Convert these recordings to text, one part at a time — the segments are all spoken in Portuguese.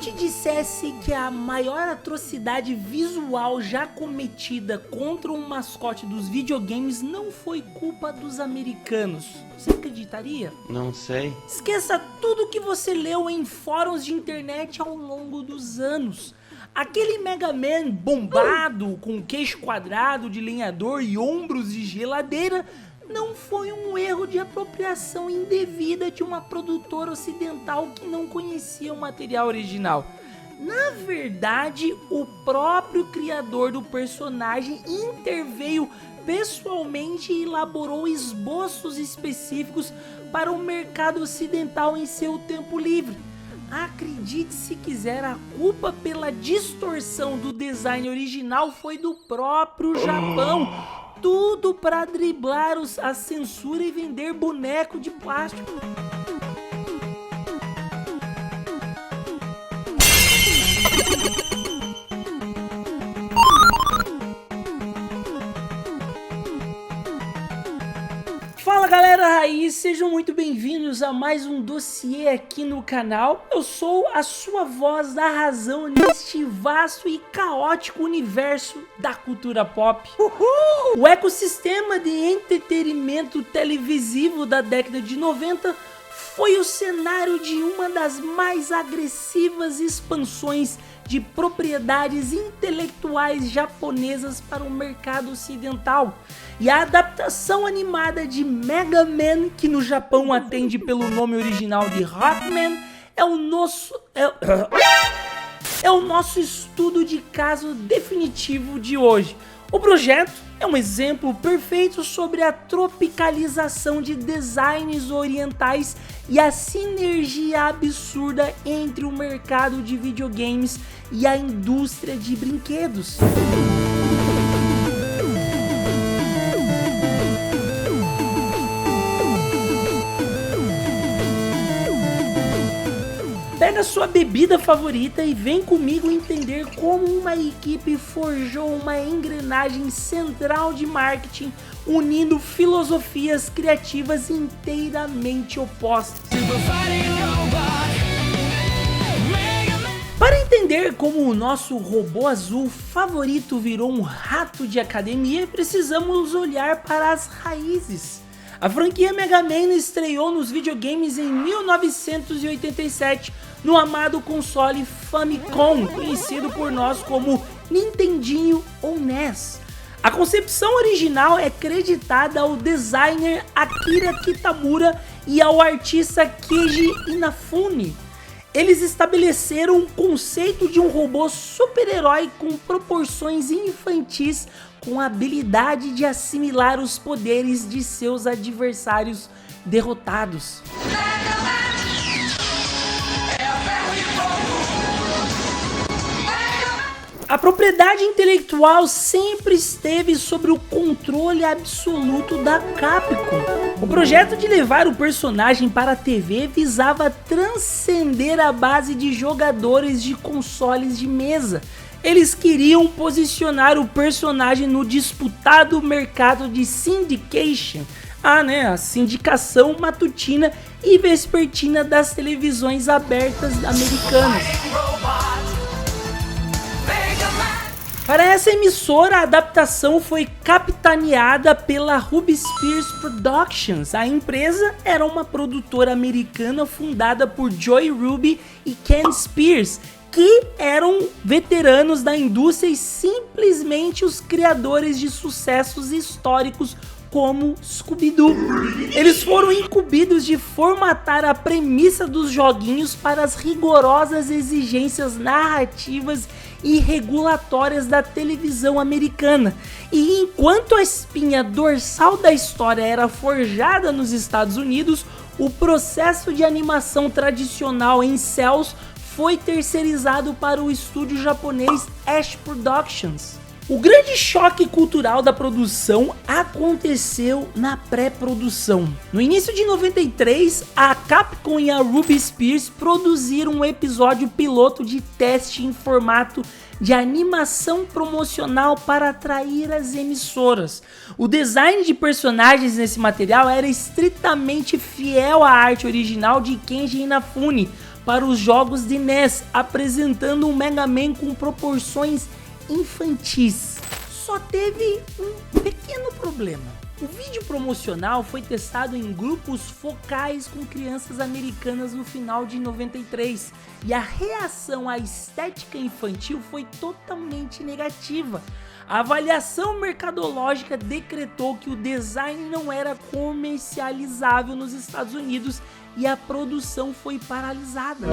te dissesse que a maior atrocidade visual já cometida contra um mascote dos videogames não foi culpa dos americanos, você acreditaria? Não sei. Esqueça tudo que você leu em fóruns de internet ao longo dos anos. Aquele Mega Man bombado, com queixo quadrado de lenhador e ombros de geladeira, não foi um erro de apropriação indevida de uma produtora ocidental que não conhecia o material original. Na verdade, o próprio criador do personagem interveio pessoalmente e elaborou esboços específicos para o mercado ocidental em seu tempo livre. Acredite se quiser, a culpa pela distorção do design original foi do próprio Japão. Tudo para driblar a censura e vender boneco de plástico. Fala galera raiz, sejam muito bem-vindos a mais um dossiê aqui no canal. Eu sou a sua voz da razão neste vasto e caótico universo da cultura pop. Uhul! O ecossistema de entretenimento televisivo da década de 90 foi o cenário de uma das mais agressivas expansões de propriedades intelectuais japonesas para o mercado ocidental. E a adaptação animada de Mega Man, que no Japão atende pelo nome original de Rockman, é o nosso estudo de caso definitivo de hoje. O projeto é um exemplo perfeito sobre a tropicalização de designs orientais e a sinergia absurda entre o mercado de videogames e a indústria de brinquedos. Pega sua bebida favorita e vem comigo entender como uma equipe forjou uma engrenagem central de marketing, unindo filosofias criativas inteiramente opostas. Para entender como o nosso robô azul favorito virou um rato de academia, precisamos olhar para as raízes. A franquia Mega Man estreou nos videogames em 1987, no amado console Famicom, conhecido por nós como Nintendinho ou NES. A concepção original é creditada ao designer Akira Kitamura e ao artista Keiji Inafune. Eles estabeleceram um conceito de um robô super-herói com proporções infantis, com a habilidade de assimilar os poderes de seus adversários derrotados. A propriedade intelectual sempre esteve sob o controle absoluto da Capcom. O projeto de levar o personagem para a TV visava transcender a base de jogadores de consoles de mesa. Eles queriam posicionar o personagem no disputado mercado de syndication, a sindicação matutina e vespertina das televisões abertas americanas. Para essa emissora, a adaptação foi capitaneada pela Ruby Spears Productions. A empresa era uma produtora americana fundada por Joy Ruby e Ken Spears, que eram veteranos da indústria e simplesmente os criadores de sucessos históricos como Scooby-Doo. Eles foram incumbidos de formatar a premissa dos joguinhos para as rigorosas exigências narrativas e regulatórias da televisão americana. E enquanto a espinha dorsal da história era forjada nos Estados Unidos, o processo de animação tradicional em cels foi terceirizado para o estúdio japonês Ash Productions. O grande choque cultural da produção aconteceu na pré-produção. No início de 93, a Capcom e a Ruby Spears produziram um episódio piloto de teste em formato de animação promocional para atrair as emissoras. O design de personagens nesse material era estritamente fiel à arte original de Kenji Inafune, para os jogos de NES, apresentando um Mega Man com proporções infantis. Só teve um pequeno problema. O vídeo promocional foi testado em grupos focais com crianças americanas no final de 93 e a reação à estética infantil foi totalmente negativa. A avaliação mercadológica decretou que o design não era comercializável nos Estados Unidos e a produção foi paralisada.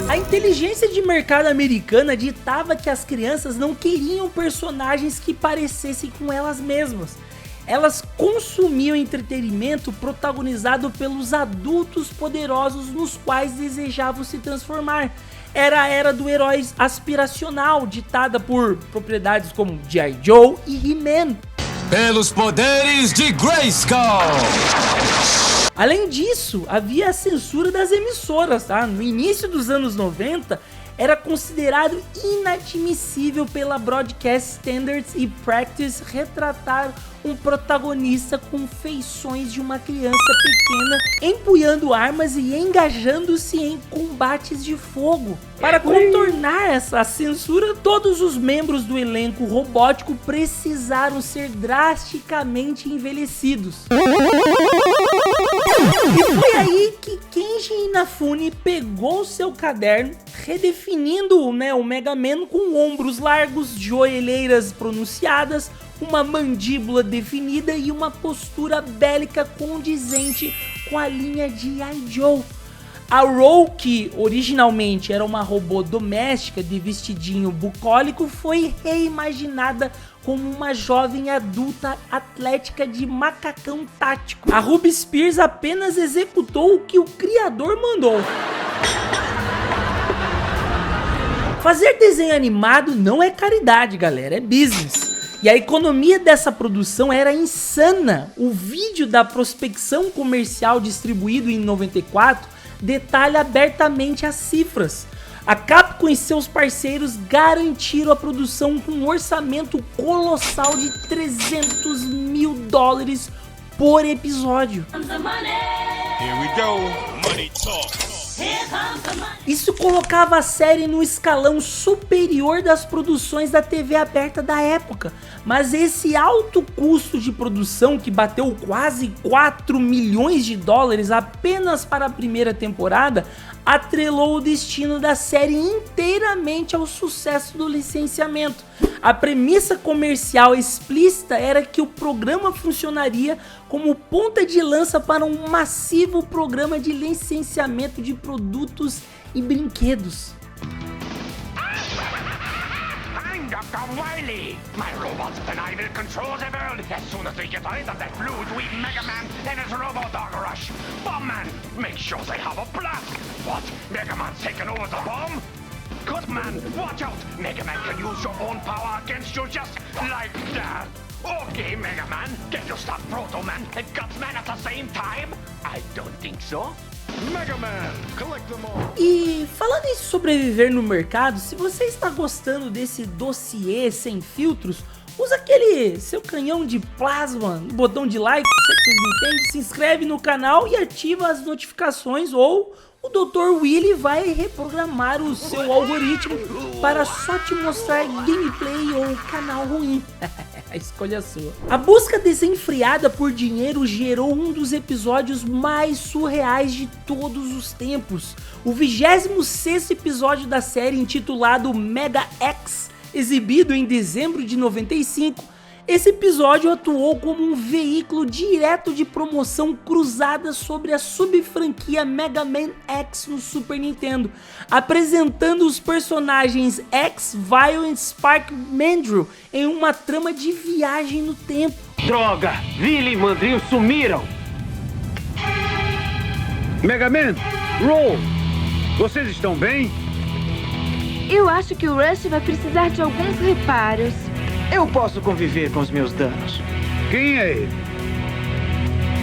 A inteligência de mercado americana ditava que as crianças não queriam personagens que parecessem com elas mesmas. Elas consumiam entretenimento protagonizado pelos adultos poderosos nos quais desejavam se transformar. Era a era do herói aspiracional, ditada por propriedades como G.I. Joe e He-Man. Pelos poderes de Grayskull! Além disso, havia a censura das emissoras, tá? No início dos anos 90, era considerado inadmissível pela Broadcast Standards e Practice retratar um protagonista com feições de uma criança pequena, empunhando armas e engajando-se em combates de fogo. Para contornar essa censura, todos os membros do elenco robótico precisaram ser drasticamente envelhecidos. E foi aí que Kenji Inafune pegou seu caderno, redefinindo o Mega Man com ombros largos, joelheiras pronunciadas, uma mandíbula definida e uma postura bélica condizente com a linha de G.I. Joe. A Ro, que originalmente era uma robô doméstica de vestidinho bucólico, foi reimaginada como uma jovem adulta atlética de macacão tático. A Ruby Spears apenas executou o que o criador mandou. Fazer desenho animado não é caridade, galera, é business. E a economia dessa produção era insana. O vídeo da prospecção comercial distribuído em 94 detalha abertamente as cifras. A Capcom e seus parceiros garantiram a produção com um orçamento colossal de $300 mil por episódio. Here we go. Money talk. Isso colocava a série no escalão superior das produções da TV aberta da época, mas esse alto custo de produção, que bateu quase $4 milhões apenas para a primeira temporada, atrelou o destino da série inteiramente ao sucesso do licenciamento. A premissa comercial explícita era que o programa funcionaria como ponta de lança para um massivo programa de licenciamento de produtos e brinquedos. I'm Dr. Wily. My robots and I will control the world as soon as we get rid of that blue dweeb Mega Man and his Robo Dog Rush. Bomb Man, make sure they have a blast. What? Mega Man's taking over the bomb? Cut Man, watch out. Mega Man can use your own power against you just like that. Okay, Mega Man, can you stop Proto Man and Guts Man at the same time? I don't think so. Mega Man, collect them all. E falando em sobreviver no mercado, se você está gostando desse dossiê sem filtros, usa aquele seu canhão de plasma, botão de like, sei que vocês me entendem, se inscreve no canal e ativa as notificações, ou o Dr. Willy vai reprogramar o seu algoritmo para só te mostrar gameplay ou canal ruim. A escolha é sua. A busca desenfreada por dinheiro gerou um dos episódios mais surreais de todos os tempos. O 26º episódio da série, intitulado Mega X, exibido em dezembro de 95, esse episódio atuou como um veículo direto de promoção cruzada sobre a subfranquia Mega Man X no Super Nintendo, apresentando os personagens X, Violent, Spark e Mandrill em uma trama de viagem no tempo. Droga! Willy e Mandrill sumiram! Mega Man, Roll, vocês estão bem? Eu acho que o Rush vai precisar de alguns reparos. Eu posso conviver com os meus danos. Quem é ele?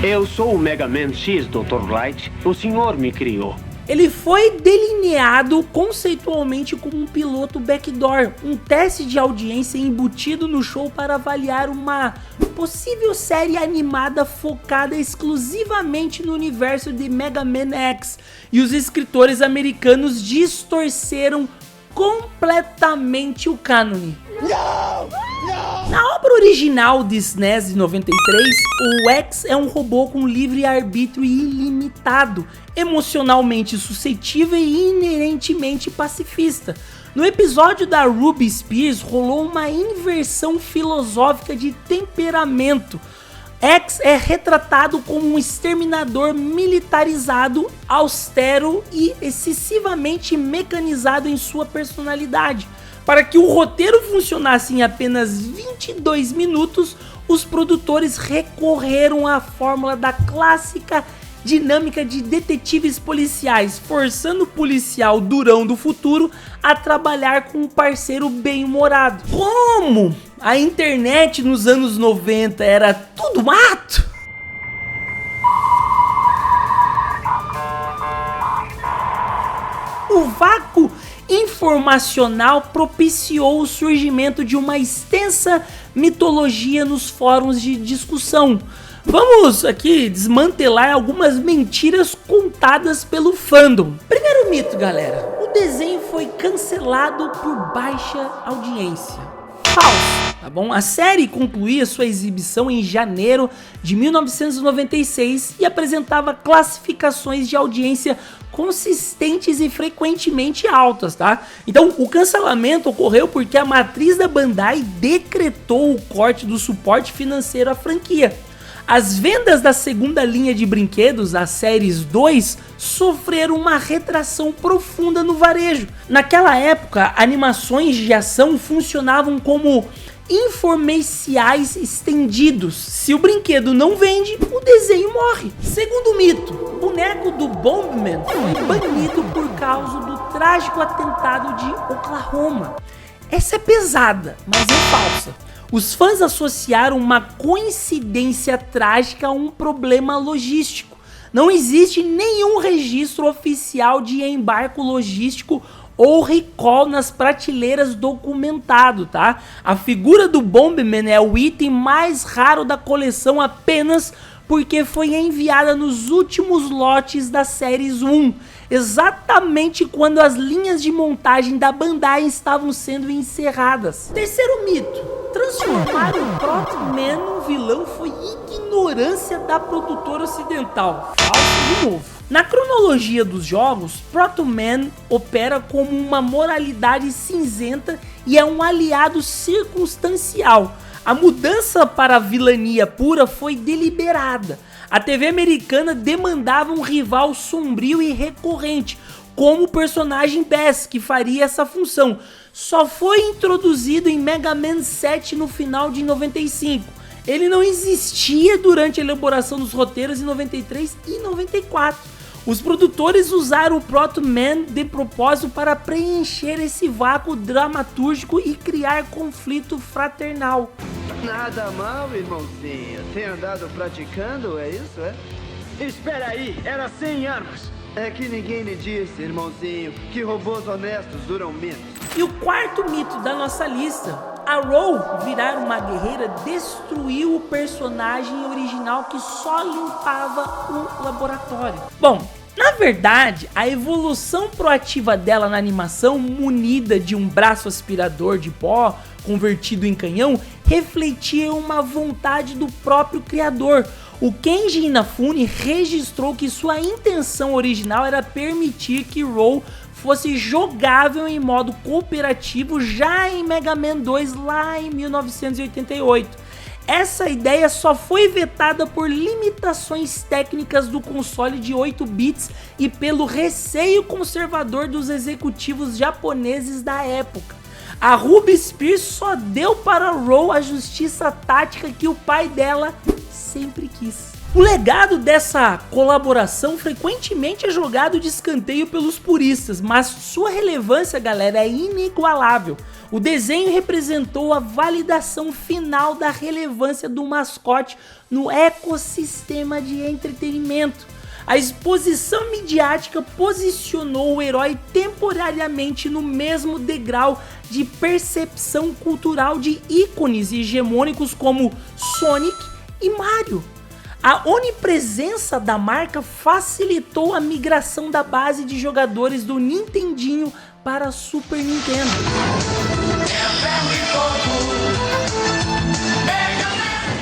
Eu sou o Mega Man X, Dr. Light. O senhor me criou. Ele foi delineado conceitualmente como um piloto backdoor, um teste de audiência embutido no show para avaliar uma possível série animada focada exclusivamente no universo de Mega Man X, e os escritores americanos distorceram completamente o cânone. Na obra original de SNES de 93, o X é um robô com livre-arbítrio ilimitado, emocionalmente suscetível e inerentemente pacifista. No episódio da Ruby Spears rolou uma inversão filosófica de temperamento. X é retratado como um exterminador militarizado, austero e excessivamente mecanizado em sua personalidade. Para que o roteiro funcionasse em apenas 22 minutos, os produtores recorreram à fórmula da clássica dinâmica de detetives policiais, forçando o policial durão do futuro a trabalhar com um parceiro bem-humorado. Como a internet nos anos 90 era tudo mato, o vácuo informacional propiciou o surgimento de uma extensa mitologia nos fóruns de discussão. Vamos aqui desmantelar algumas mentiras contadas pelo fandom. Primeiro mito, galera: o desenho foi cancelado por baixa audiência. Falso, tá bom? A série concluía sua exibição em janeiro de 1996 e apresentava classificações de audiência consistentes e frequentemente altas, tá? Então, o cancelamento ocorreu porque a matriz da Bandai decretou o corte do suporte financeiro à franquia. As vendas da segunda linha de brinquedos, a Séries 2, sofreram uma retração profunda no varejo. Naquela época, animações de ação funcionavam como infomerciais estendidos. Se o brinquedo não vende, o desenho morre. Segundo mito: o boneco do Bomberman foi banido por causa do trágico atentado de Oklahoma. Essa é pesada, mas é falsa. Os fãs associaram uma coincidência trágica a um problema logístico. Não existe nenhum registro oficial de embarque logístico ou recall nas prateleiras documentado, tá? A figura do Bomberman é o item mais raro da coleção apenas porque foi enviada nos últimos lotes da Séries 1, exatamente quando as linhas de montagem da Bandai estavam sendo encerradas. Terceiro mito: transformar o Proto-Man num vilão foi ignorância da produtora ocidental. Falso de novo. Na cronologia dos jogos, Proto-Man opera como uma moralidade cinzenta e é um aliado circunstancial. A mudança para a vilania pura foi deliberada. A TV americana demandava um rival sombrio e recorrente, como o personagem Bass, que faria essa função. Só foi introduzido em Mega Man 7 no final de 95. Ele não existia durante a elaboração dos roteiros em 93 e 94. Os produtores usaram o Proto-Man de propósito para preencher esse vácuo dramatúrgico e criar conflito fraternal. Nada mal, irmãozinho. Tem andado praticando, é isso, é? Espera aí, era 100 anos. É que ninguém lhe disse, irmãozinho, que robôs honestos duram menos. E o quarto mito da nossa lista: a Roll virar uma guerreira destruiu o personagem original que só limpava o laboratório. Bom, na verdade, a evolução proativa dela na animação, munida de um braço aspirador de pó convertido em canhão, refletia uma vontade do próprio criador. O Kenji Inafune registrou que sua intenção original era permitir que Roll fosse jogável em modo cooperativo já em Mega Man 2 lá em 1988. Essa ideia só foi vetada por limitações técnicas do console de 8 bits e pelo receio conservador dos executivos japoneses da época. A Ruby Spears só deu para Roll a justiça tática que o pai dela sempre quis. O legado dessa colaboração frequentemente é jogado de escanteio pelos puristas, mas sua relevância, galera, é inigualável. O desenho representou a validação final da relevância do mascote no ecossistema de entretenimento. A exposição midiática posicionou o herói temporariamente no mesmo degrau de percepção cultural de ícones hegemônicos como Sonic e Mario. A onipresença da marca facilitou a migração da base de jogadores do Nintendinho para Super Nintendo.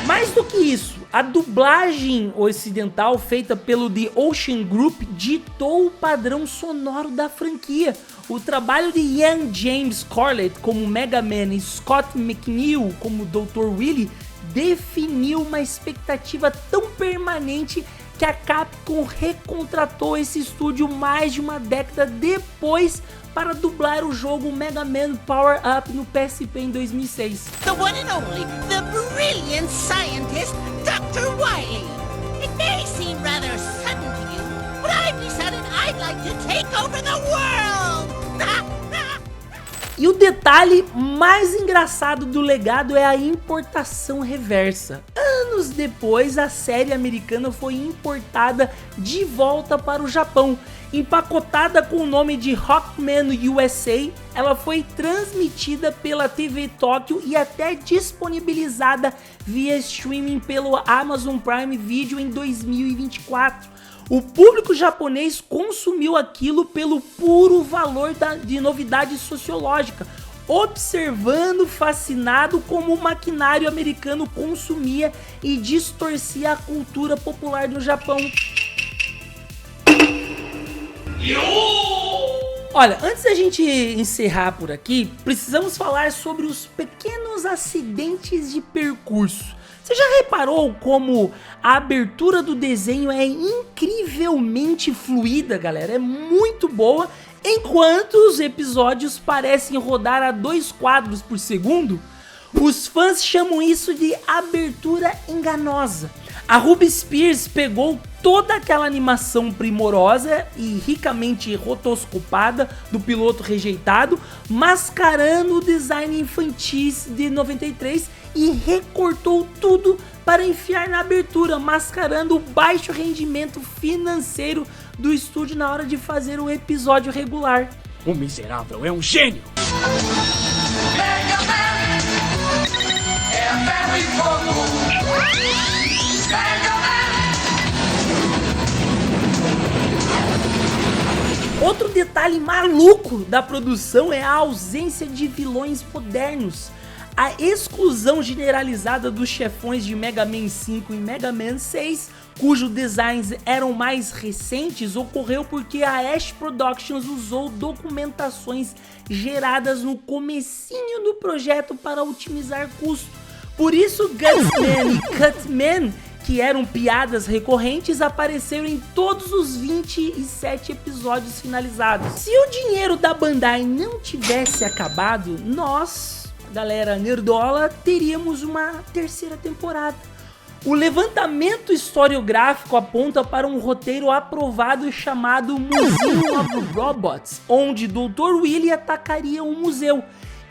Mais do que isso, a dublagem ocidental feita pelo The Ocean Group ditou o padrão sonoro da franquia. O trabalho de Ian James Corlett como Mega Man e Scott McNeil como Dr. Wily definiu uma expectativa tão permanente que a Capcom recontratou esse estúdio mais de uma década depois para dublar o jogo Mega Man Power Up no PSP em 2006. The one and only, the brilliant scientist, Dr. Wily. It may seem rather sudden to you, but I've decided I'd like to take over the world! E o detalhe mais engraçado do legado é a importação reversa. Anos depois, a série americana foi importada de volta para o Japão. Empacotada com o nome de Rockman USA, ela foi transmitida pela TV Tóquio e até disponibilizada via streaming pelo Amazon Prime Video em 2024. O público japonês consumiu aquilo pelo puro valor de novidade sociológica, observando fascinado como o maquinário americano consumia e distorcia a cultura popular no Japão. Olha, antes da gente encerrar por aqui, precisamos falar sobre os pequenos acidentes de percurso. Você já reparou como a abertura do desenho é incrivelmente fluida, galera? É muito boa, enquanto os episódios parecem rodar a 2 quadros por segundo. Os fãs chamam isso de abertura enganosa. A Ruby Spears pegou toda aquela animação primorosa e ricamente rotoscopada do piloto rejeitado, mascarando o design infantis de 93 e recortou tudo para enfiar na abertura, mascarando o baixo rendimento financeiro do estúdio na hora de fazer o episódio regular. O miserável é um gênio! Outro detalhe maluco da produção é a ausência de vilões modernos. A exclusão generalizada dos chefões de Mega Man 5 e Mega Man 6, cujos designs eram mais recentes, ocorreu porque a Ash Productions usou documentações geradas no comecinho do projeto para otimizar custo. Por isso, Gutsman e Cutman, que eram piadas recorrentes, apareceram em todos os 27 episódios finalizados. Se o dinheiro da Bandai não tivesse acabado, nós, galera nerdola, teríamos uma terceira temporada. O levantamento historiográfico aponta para um roteiro aprovado chamado Museum of Robots, onde Dr. Wily atacaria um museu.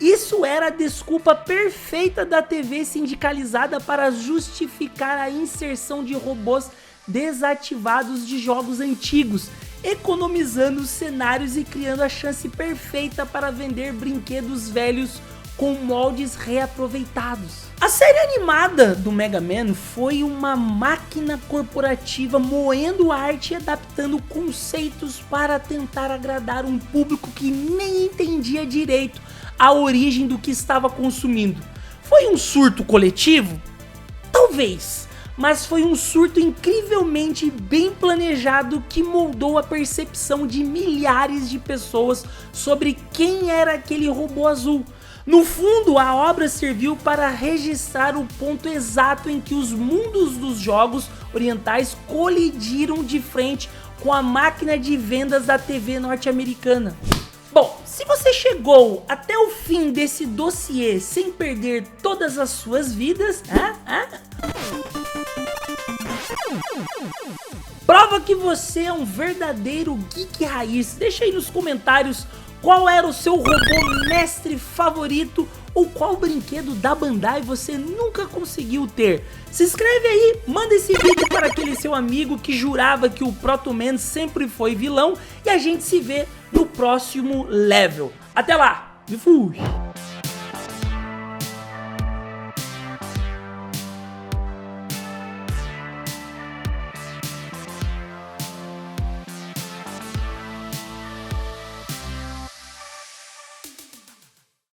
Isso era a desculpa perfeita da TV sindicalizada para justificar a inserção de robôs desativados de jogos antigos, economizando cenários e criando a chance perfeita para vender brinquedos velhos com moldes reaproveitados. A série animada do Mega Man foi uma máquina corporativa moendo arte e adaptando conceitos para tentar agradar um público que nem entendia direito a origem do que estava consumindo. Foi um surto coletivo? Talvez, mas foi um surto incrivelmente bem planejado que moldou a percepção de milhares de pessoas sobre quem era aquele robô azul. No fundo, a obra serviu para registrar o ponto exato em que os mundos dos jogos orientais colidiram de frente com a máquina de vendas da TV norte-americana. Bom, se você chegou até o fim desse dossiê sem perder todas as suas vidas, prova que você é um verdadeiro geek raiz. Deixa aí nos comentários qual era o seu robô mestre favorito Ou qual brinquedo da Bandai você nunca conseguiu ter? Se inscreve aí, manda esse vídeo para aquele seu amigo que jurava que o Proto Man sempre foi vilão e a gente se vê no próximo level. Até lá, e fui!